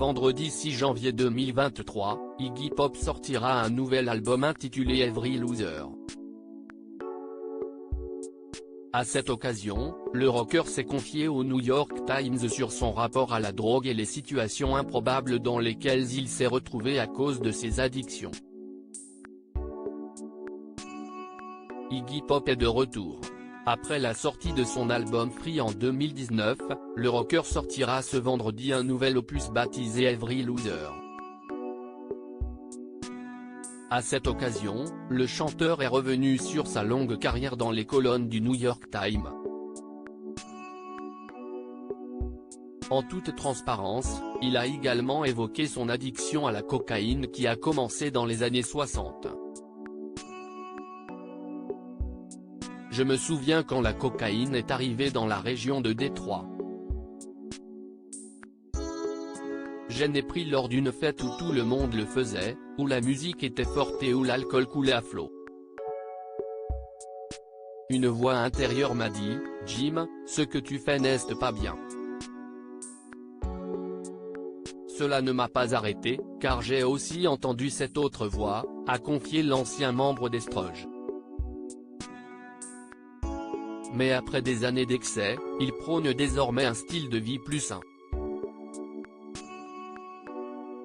vendredi 6 janvier 2023, Iggy Pop sortira un nouvel album intitulé Every Loser. À cette occasion, le rocker s'est confié au New York Times sur son rapport à la drogue et les situations improbables dans lesquelles il s'est retrouvé à cause de ses addictions. Iggy Pop est de retour. Après la sortie de son album Free en 2019, le rocker sortira ce vendredi un nouvel opus baptisé Every Loser. À cette occasion, le chanteur est revenu sur sa longue carrière dans les colonnes du New York Times. En toute transparence, il a également évoqué son addiction à la cocaïne qui a commencé dans les années 60. Je me souviens quand la cocaïne est arrivée dans la région de Détroit. J'en ai pris lors d'une fête où tout le monde le faisait, où la musique était forte et où l'alcool coulait à flot. Une voix intérieure m'a dit, « Jim, ce que tu fais n'est pas bien ». Cela ne m'a pas arrêté, car j'ai aussi entendu cette autre voix, a confié l'ancien membre des Stooges. Mais après des années d'excès, il prône désormais un style de vie plus sain.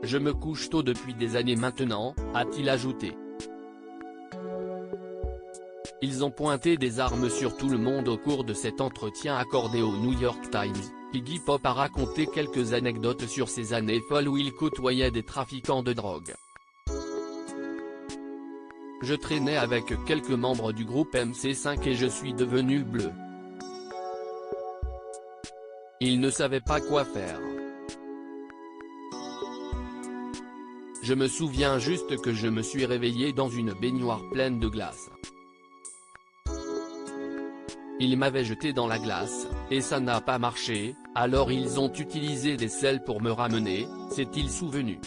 Je me couche tôt depuis des années maintenant, a-t-il ajouté. Ils ont pointé des armes sur tout le monde au cours de cet entretien accordé au New York Times. Iggy Pop a raconté quelques anecdotes sur ces années folles où il côtoyait des trafiquants de drogue. Je traînais avec quelques membres du groupe MC5 et je suis devenu bleu. Ils ne savaient pas quoi faire. Je me souviens juste que je me suis réveillé dans une baignoire pleine de glace. Ils m'avaient jeté dans la glace, et ça n'a pas marché, alors ils ont utilisé des sels pour me ramener, s'est-il souvenu.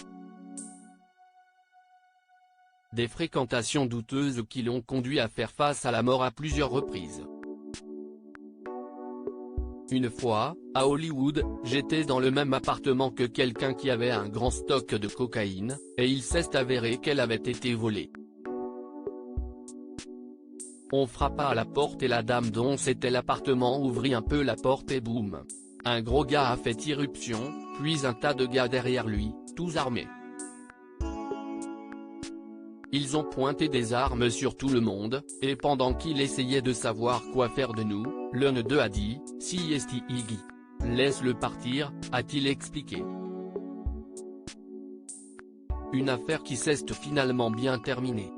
Des fréquentations douteuses qui l'ont conduit à faire face à la mort à plusieurs reprises. Une fois, à Hollywood, j'étais dans le même appartement que quelqu'un qui avait un grand stock de cocaïne, et il s'est avéré qu'elle avait été volée. On frappa à la porte et la dame dont c'était l'appartement ouvrit un peu la porte et boum. Un gros gars a fait irruption, puis un tas de gars derrière lui, tous armés. Ils ont pointé des armes sur tout le monde, et pendant qu'il essayait de savoir quoi faire de nous, l'un d'eux a dit, « Si est Iggy. Laisse-le partir », a-t-il expliqué. Une affaire qui s'est finalement bien terminée.